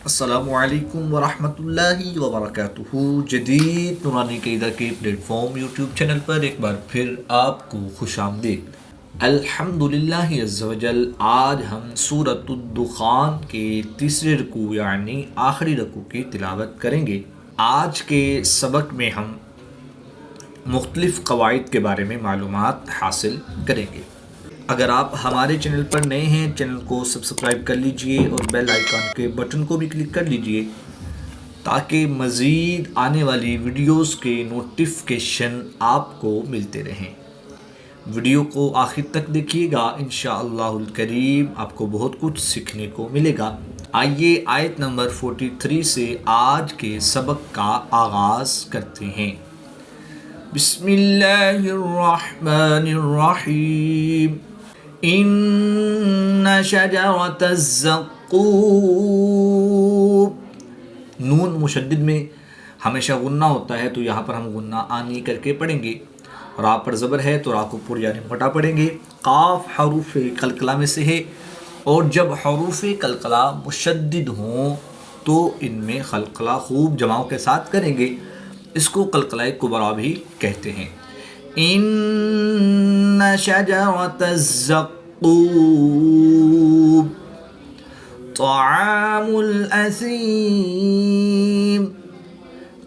السلام علیکم ورحمۃ اللہ وبرکاتہ۔ جدید نورانی قیدہ کے پلیٹ فارم یوٹیوب چینل پر ایک بار پھر آپ کو خوش آمدید۔ الحمدللہ عز و جل، آج ہم سورۃ الدخان کے تیسرے رکوع یعنی آخری رکوع کی تلاوت کریں گے۔ آج کے سبق میں ہم مختلف قواعد کے بارے میں معلومات حاصل کریں گے۔ اگر آپ ہمارے چینل پر نئے ہیں، چینل کو سبسکرائب کر لیجئے اور بیل آئیکن کے بٹن کو بھی کلک کر لیجئے تاکہ مزید آنے والی ویڈیوز کے نوٹیفیکیشن آپ کو ملتے رہیں۔ ویڈیو کو آخر تک دیکھیے گا، انشاءاللہ الکریم آپ کو بہت کچھ سیکھنے کو ملے گا۔ آئیے آیت نمبر 43 سے آج کے سبق کا آغاز کرتے ہیں۔ بسم اللہ الرحمن الرحیم۔ ان شجرۃ الزقوم، نون مشدد میں ہمیشہ غنہ ہوتا ہے تو یہاں پر ہم غنہ آنی کر کے پڑھیں گے۔ را پر زبر ہے تو را کو پر یعنی موٹا پڑھیں گے۔ قاف حروف قلقلہ میں سے ہے اور جب حروف قلقلہ مشدد ہوں تو ان میں قلقلہ خوب جماؤں کے ساتھ کریں گے، اس کو قلقلہ کبریٰ بھی کہتے ہیں۔ ان شجرۃ الزقوم طعام الاثیم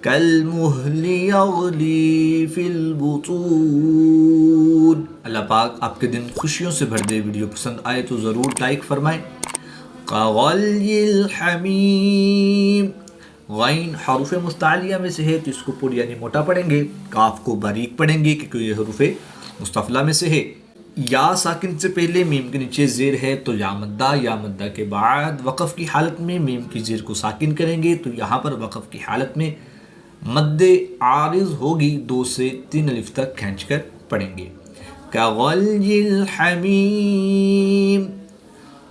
کالمہل یغلی فی البطون۔ اللہ پاک آپ کے دن خوشیوں سے بھر دے۔ ویڈیو پسند آئے تو ضرور لائک فرمائیں۔ کغلی الحمیم، غین حروف مستعلیہ میں سے ہے تو اس کو پر یعنی موٹا پڑھیں گے، کاف کو باریک پڑھیں گے کیونکہ یہ حروف مستفلہ میں سے ہے۔ یا ساکن سے پہلے میم کے نیچے زیر ہے تو یا مدہ کے بعد وقف کی حالت میں میم کی زیر کو ساکن کریں گے تو یہاں پر وقف کی حالت میں مد عارض ہوگی، 2 سے 3 الف تک کھینچ کر پڑھیں گے۔ کغلی الحمیم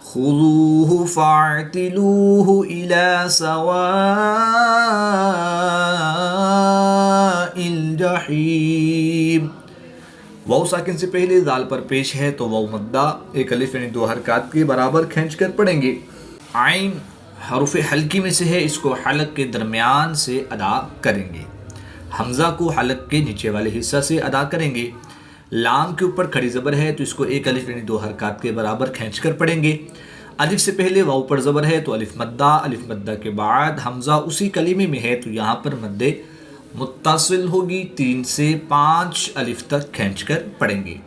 خذوه فاعتلوه إلى سواء الجحیم۔ واو ساکن سے پہلے دال پر پیش ہے تو واو مدہ ایک الف یعنی 2 حرکات کے برابر کھینچ کر پڑھیں گے۔ عین حروف حلقی میں سے ہے، اس کو حلق کے درمیان سے ادا کریں گے۔ حمزہ کو حلق کے نیچے والے حصہ سے ادا کریں گے۔ لام کے اوپر کھڑی زبر ہے تو اس کو ایک الف یعنی 2 حرکات کے برابر کھینچ کر پڑھیں گے۔ الف سے پہلے واو پر زبر ہے تو الف مدہ کے بعد حمزہ اسی کلمے میں ہے تو یہاں پر مد متصل ہوگی، 3 سے 5 الف تک کھینچ کر پڑھیں گے۔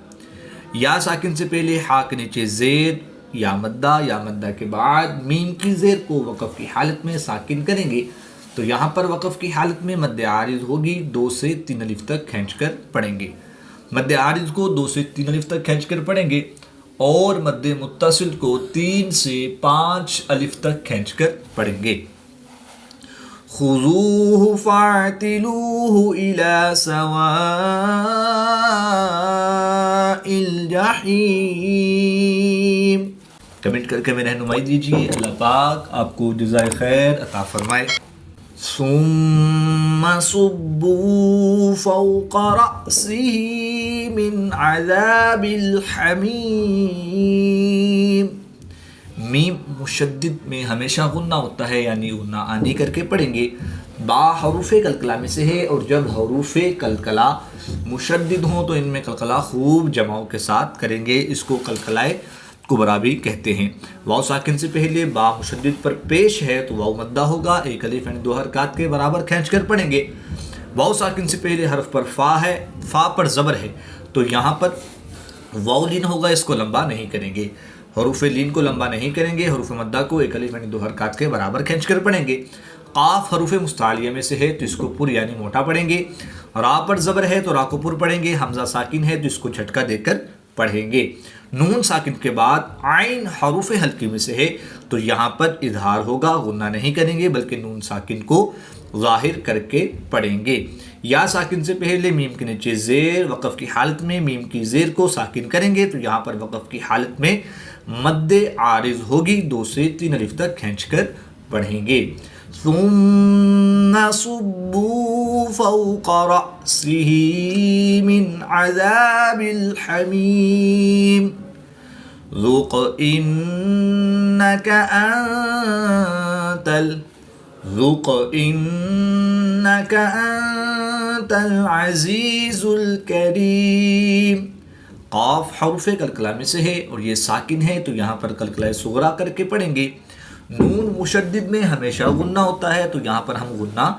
یا ساکن سے پہلے ہا کے نیچے زیر، یا مدہ کے بعد میم کی زیر کو وقف کی حالت میں ساکن کریں گے تو یہاں پر وقف کی حالت میں مد عارض ہوگی، 2 سے 3 الف تک کھینچ کر پڑھیں گے۔ مد عارض کو 2 سے 3 الف تک کھینچ کر پڑھیں گے اور مد متصل کو 3 سے 5 الف تک کھینچ کر پڑھیں گے۔ خذوه فاعتلوه إلى سواء الجحیم۔ کمنٹ کر کے میں رہنمائی دیجیے، اللہ پاک آپ کو جزائے خیر عطا فرمائے۔ ثم صبوا فوق رأسه من عذاب الحمیم، میم مشدد میں ہمیشہ غنہ ہوتا ہے یعنی غنہ آنی کر کے پڑھیں گے۔ با حروف قلقلہ میں سے ہے اور جب حروف قلقلہ مشدد ہوں تو ان میں قلقلہ خوب جماؤں کے ساتھ کریں گے، اس کو قلقلہ کبریٰ بھی کہتے ہیں۔ واو ساکن سے پہلے با مشدد پر پیش ہے تو واو مدہ ہوگا، ایک الف یعنی 2 حرکات کے برابر کھینچ کر پڑھیں گے۔ واو ساکن سے پہلے حرف پر فا ہے، فا پر زبر ہے تو یہاں پر واو لین ہوگا، اس کو لمبا نہیں کریں گے، حروف لین کو لمبا نہیں کریں گے، حروف مدہ کو ایک الف یعنی 2 حرکات کے برابر کھینچ کر پڑھیں گے۔ قاف حروف مستعلیہ میں سے ہے تو اس کو پر یعنی موٹا پڑھیں گے۔ را پر زبر ہے تو را کو پر پڑھیں گے، حمزہ ساکن ہے تو اس کو جھٹکا دے کر پڑھیں گے۔ نون ساکن کے بعد عین حروف حلقی میں سے ہے تو یہاں پر اظہار ہوگا، غنہ نہیں کریں گے بلکہ نون ساکن کو ظاہر کر کے پڑھیں گے۔ یا ساکن سے پہلے میم کے نیچے زیر، وقف کی حالت میں میم کی زیر کو ساکن کریں گے تو یہاں پر وقف کی حالت میں مد عارض ہوگی، 2 سے 3 الف تک کھینچ کر پڑھیں گے۔ ثم صبوا فوق رأسه من عذاب الحمیم ذق إنك أنت ذُقْ إِنَّكَ أَنْتَ الْعَزِيزُ الْكَرِيمُ. قاف حرف قلقلہ میں سے ہے اور یہ ساکن ہے تو یہاں پر قلقلہ صغریٰ کر کے پڑھیں گے. نون مشدد میں ہمیشہ غنہ ہوتا ہے تو یہاں پر ہم غنہ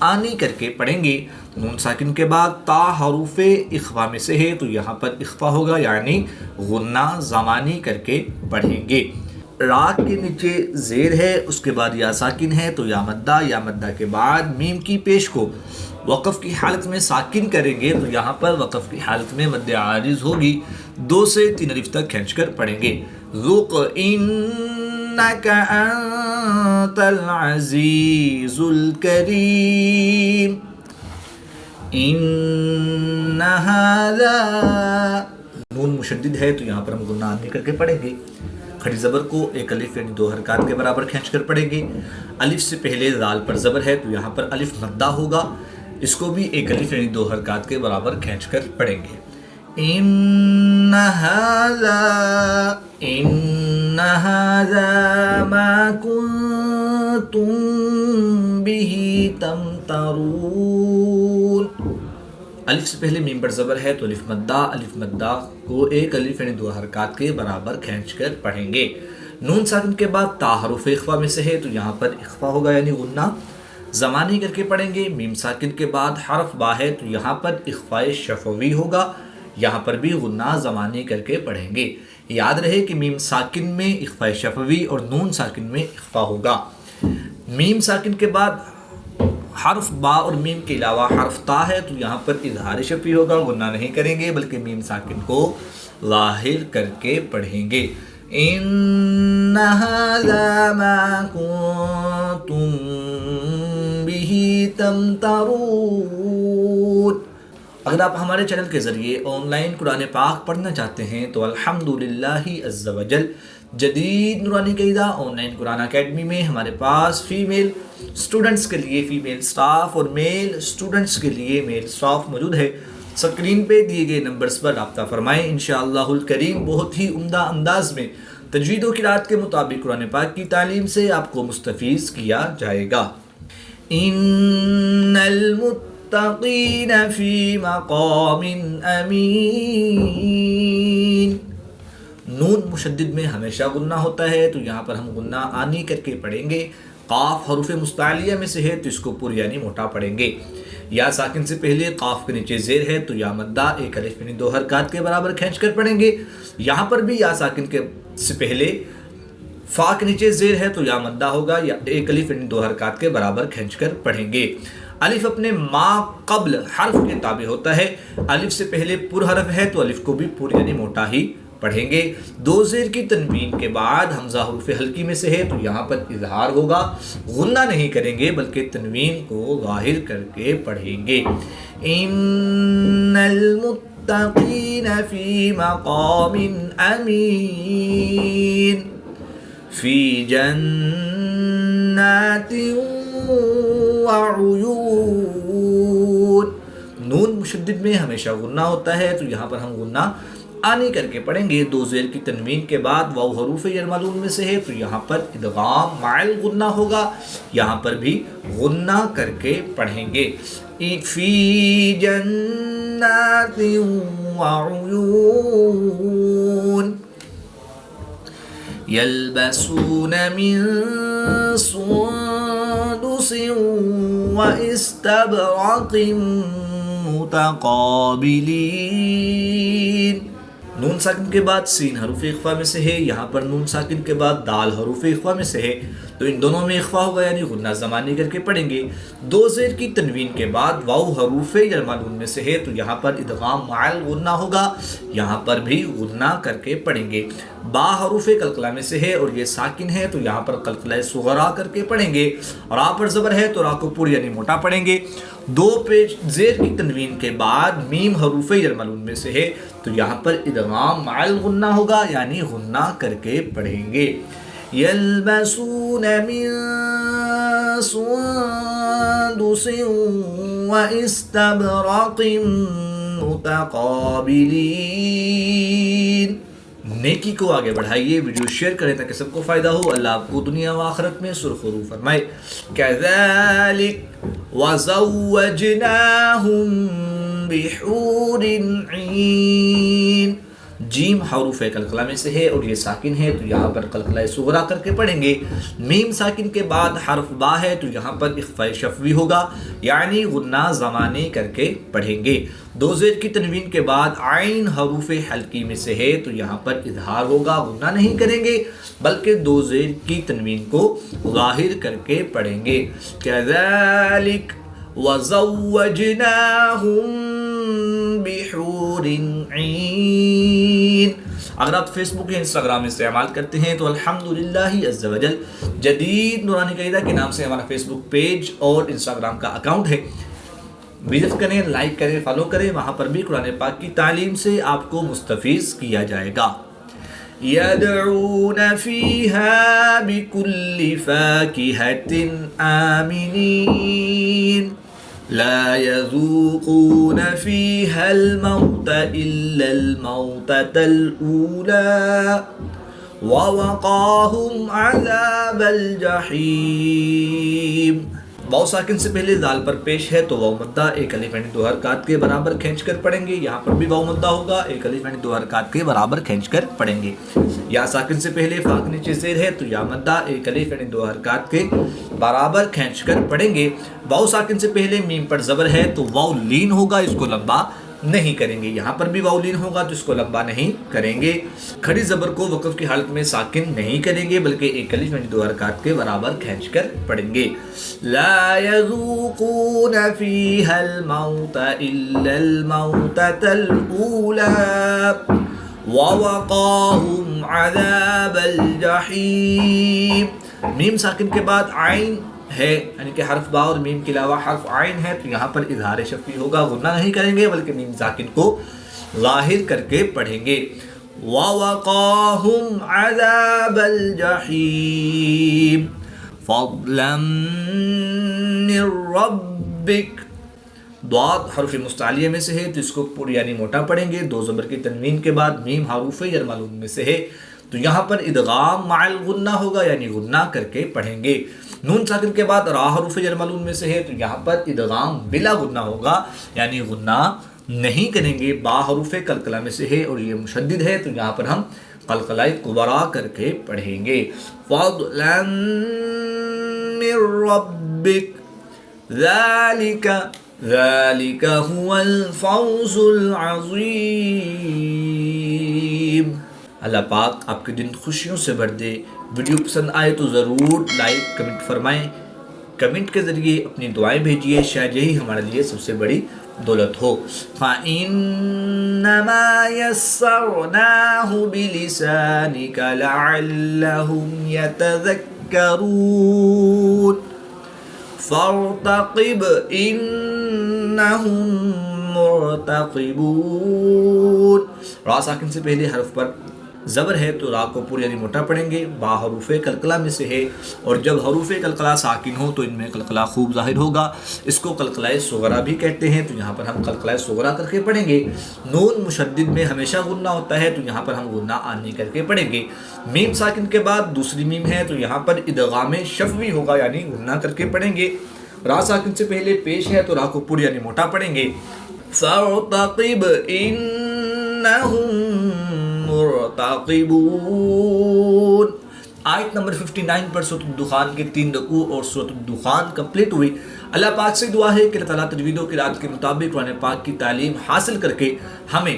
آنی کر کے پڑھیں گے. نون ساکن کے بعد تا حروف اخفا میں سے ہے تو یہاں پر اخفا ہوگا یعنی غنہ زمانی کر کے پڑھیں گے. را کے نیچے زیر ہے اس کے بعد یا ساکن ہے تو یا مدہ کے بعد میم کی پیش کو وقف کی حالت میں ساکن کریں گے تو یہاں پر وقف کی حالت میں مد عارض ہوگی. 2 سے 3 الف تک کھینچ کر پڑھیں گے. ذُقْ إِنَّكَ أَنْتَ الْعَزِيزُ الْكَرِيمُ. إِنَّ هَذَا نون مشدد ہے تو یہاں پر ہم غنہ آنی کر کے پڑھیں گے. کھڑی زبر کو ایک الف یعنی 2 حرکات کے برابر کھینچ کر پڑھیں گے. الف سے پہلے ذال پر زبر ہے تو یہاں پر الف مدہ ہوگا. اس کو بھی ایک الف یعنی 2 حرکات کے برابر کھینچ کر پڑھیں گے. إِنَّ هَذَا مَا كُنْتُمْ بِهِ تَمْتَرُونَ. الف سے پہلے میم پر زبر ہے تو الف مدہ کو ایک الف یعنی 2 حرکات کے برابر کھینچ کر پڑھیں گے. نون ساکن کے بعد تا حروف اخفا میں سے ہے تو یہاں پر اخفا ہوگا یعنی غنہ زمانی کر کے پڑھیں گے. میم ساکن کے بعد حرف با ہے تو یہاں پر اخفاء شفوی ہوگا. یہاں پر بھی غنہ زمانی کر کے پڑھیں گے. یاد رہے کہ میم ساکن میں اخفاء شفوی اور نون ساکن میں اخفا ہوگا. میم ساکن کے بعد حرف با اور میم کے علاوہ حرف تا ہے تو یہاں پر اظہار شفوی ہوگا. غنہ نہیں کریں گے بلکہ میم ساکن کو ظاہر کر کے پڑھیں گے. إِنَّ هَذَا مَا كُنْتُمْ بِهِ تَمْتَرُونَ. اگر آپ ہمارے چینل کے ذریعے آن لائن قرآن پاک پڑھنا چاہتے ہیں تو الحمدللہ عز وجل جدید نورانی قاعدہ آن لائن قرآن اکیڈمی میں ہمارے پاس فیمیل اسٹوڈنٹس کے لیے فیمیل سٹاف اور میل اسٹوڈنٹس کے لیے میل سٹاف موجود ہے. سکرین پہ دیے گئے نمبرز پر رابطہ فرمائیں. انشاءاللہ الکریم بہت ہی عمدہ انداز میں تجوید و قرات کے مطابق قرآن پاک کی تعلیم سے آپ کو مستفیض کیا جائے گا. ان المتقین فی مقام امین. نون مشدد میں ہمیشہ غنہ ہوتا ہے تو یہاں پر ہم غنہ آنی کر کے پڑھیں گے. قاف حروف مستعلیہ میں سے ہے تو اس کو پر یعنی موٹا پڑھیں گے. یا ساکن سے پہلے قاف کے نیچے زیر ہے تو یا مدہ ایک الف یعنی 2 حرکات کے برابر کھینچ کر پڑھیں گے. یہاں پر بھی یا ساکن کے سے پہلے فا کے نیچے زیر ہے تو یا مدہ ہوگا یا ایک الف یعنی 2 حرکات کے برابر کھینچ کر پڑھیں گے. الف اپنے ما قبل حرف کے تابع ہوتا ہے. الف سے پہلے پر حرف ہے تو الف کو بھی پر یعنی موٹا ہی پڑھیں گے. 2 زیر کی تنوین کے بعد حمزہ حروف ہلکی میں سے ہے تو یہاں پر اظہار ہوگا. غنہ نہیں کریں گے بلکہ تنوین کو ظاہر کر کے پڑھیں گے. ان المتقین فی مقام امین فی جنات وعیون. نون مشدد میں ہمیشہ غنہ ہوتا ہے تو یہاں پر ہم غنہ آنی کر کے پڑھیں گے. 2 زیر کی تنوین کے بعد واو حروف یرملون میں سے ہے تو یہاں پر ادغام مع غنہ ہوگا. یہاں پر بھی غنہ کر کے پڑھیں گے. فی جنات وعیون یلبسون من سندس واستبرق متقابلین. نون ساکن کے بعد سین حروف اخفا میں سے ہے. یہاں پر نون ساکن کے بعد دال حروف اخفا میں سے ہے تو ان دونوں میں اخفا ہوگا یعنی غنہ زمانی کر کے پڑھیں گے. 2 زیر کی تنوین کے بعد واو حروف یرملون میں سے ہے تو یہاں پر ادغام مع غنہ ہوگا. یہاں پر بھی غنہ کر کے پڑھیں گے. با حروف قلقلہ میں سے ہے اور یہ ساکن ہے تو یہاں پر قلقلہ صغرا کر کے پڑھیں گے. را پر زبر ہے تو را کو پر یعنی موٹا پڑھیں گے. 2 پیش زیر کی تنوین کے بعد میم حروف یرملون میں سے ہے تو یہاں پر ادغام مع غنہ ہوگا یعنی غنہ کر کے پڑھیں گے. یلبسون من سندس واستبرق متقابلین. نیکی کو آگے بڑھائیے، ویڈیو شیئر کریں تاکہ سب کو فائدہ ہو، اللہ آپ کو دنیا و آخرت میں سرخرو فرمائے۔ كَذَلِكَ وَزَوَّجْنَاهُمْ بِحُورٍ عِينٍ، جیم حروف قلقلہ میں سے ہے اور یہ ساکن ہے تو یہاں پر قلقلہ صغریٰ کر کے پڑھیں گے۔ میم ساکن کے بعد حرف با ہے تو یہاں پر اخفاء شفوی ہوگا، یعنی غنہ زمانے کر کے پڑھیں گے۔ دو زیر کی تنوین کے بعد عین حروف حلقی میں سے ہے تو یہاں پر اظہار ہوگا، غنہ نہیں کریں گے بلکہ دو زیر کی تنوین کو ظاہر کر کے پڑھیں گے۔ كَذَلِكَ وَزَوَّجْنَاهُمْ بِحُورٍ عِينٍ۔ اگر آپ فیس بک یا انسٹاگرام استعمال کرتے ہیں تو الحمدللہ عز و جل جدید نورانی قاعدہ کے نام سے ہمارا فیس بک پیج اور انسٹاگرام کا اکاؤنٹ ہے، وزٹ کریں، لائک کریں، فالو کریں، وہاں پر بھی قرآن پاک کی تعلیم سے آپ کو مستفیض کیا جائے گا۔ يَدْعُونَ فِيهَا بِكُلِّ فَاكِهَةٍ آمِنِينَ لا يذوقون فيها الموت إلا الموتة الأولى ووقاهم عذاب الجحيم۔ واو ساکن سے پہلے ذال پر پیش ہے تو واو مدہ ایک الف یعنی دو حرکات کے برابر کھینچ کر پڑھیں گے، یہاں پر بھی واو مدہ ہوگا، ایک الف یعنی دو حرکات کے برابر کھینچ کر پڑھیں گے۔ یا ساکن سے پہلے فا کے نیچے زیر ہے تو یا مدہ ایک الف یعنی دو حرکات کے برابر کھینچ کر پڑھیں گے۔ واو ساکن سے پہلے میم پر زبر ہے تو واو لین ہوگا، اس کو لمبا نہیں کریں گے، یہاں پر بھی واو لین ہوگا تو اس کو لمبا نہیں کریں گے۔ کھڑی زبر کو وقف کی حالت میں ساکن نہیں کریں گے بلکہ ایک الف یعنی دو حرکات کے برابر کھینچ کر پڑھیں گے۔ لا يذوقون فيها الموت إلا الموتة الأولى ووقاهم عذاب الجحیم۔ میم ساکن کے بعد عین ہے یعنی کہ حرف با اور میم کے علاوہ حرف عین ہے تو یہاں پر اظہار شفوی ہوگا، غنہ نہیں کریں گے بلکہ میم ساکن کو ظاہر کر کے پڑھیں گے۔ وَوَقَاهُمْ عَذَابَ الْجَحِيمِ فَضْلًا مِّن رَّبِّكَ، ضاد حرف مستعلیہ میں سے ہے تو اس کو پوری یعنی موٹا پڑھیں گے۔ دو زبر کی تنوین کے بعد میم حروف یرملون میں سے ہے تو یہاں پر ادغام مع الغنہ ہوگا یعنی غنہ کر کے پڑھیں گے۔ نون ساکن کے بعد را حروف یرملون میں سے ہے تو یہاں پر ادغام بلا غنہ ہوگا یعنی غنہ نہیں کریں گے۔ با حروف قلقلہ میں سے ہے اور یہ مشدد ہے تو یہاں پر ہم قلقلہ کبرا کر کے پڑھیں گے۔ فضلا من ربک ذالک هو الفوز العظیم۔ اللہ پاک آپ کے دن خوشیوں سے بھر دے۔ ویڈیو پسند آئے تو ضرور لائک کمنٹ فرمائیں، کمنٹ کے ذریعے اپنی دعائیں بھیجیے، شاید یہی ہمارے لیے سب سے بڑی دولت ہو۔ فَإِنَّمَا يَسَّرْنَاهُ بِلِسَانِكَ لَعَلَّهُمْ يَتَذَكَّرُونَ فَارْتَقِبْ إِنَّهُمْ مُرْتَقِبُونَ۔ را ساکن سے پہلے حرف پر زبر ہے تو را کو پوری یعنی موٹا پڑھیں گے۔ با حروف قلقلہ میں سے ہے اور جب حروف قلقلہ ساکن ہو تو ان میں قلقلہ خوب ظاہر ہوگا، اس کو قلقلہ صغریٰ بھی کہتے ہیں تو یہاں پر ہم قلقلہ صغریٰ کر کے پڑھیں گے۔ نون مشدد میں ہمیشہ غنہ ہوتا ہے تو یہاں پر ہم غنہ آنی کر کے پڑھیں گے۔ میم ساکن کے بعد دوسری میم ہے تو یہاں پر ادغام شفوی ہوگا یعنی غنہ کر کے پڑھیں گے۔ را ساکن سے پہلے پیش ہے تو را کو پوری یعنی موٹا پڑھیں گے۔ فَارْتَقِبْ إِنَّهُمْ مُرْتَقِبُونَ۔ آیت نمبر 59 پر سورۃ الدخان کے 3 رکوع اور سورۃ الدخان کمپلیٹ ہوئی۔ اللہ پاک سے دعا ہے کہ اللہ تعالیٰ تجوید و قرات کے مطابق قرآن پاک کی تعلیم حاصل کر کے ہمیں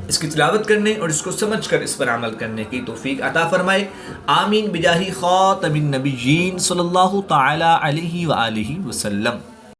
اس کی تلاوت کرنے اور اس کو سمجھ کر اس پر عمل کرنے کی توفیق عطا فرمائے۔ آمین بجاہ خاتم النبیین صلی اللہ تعالی علیہ وآلہ وسلم۔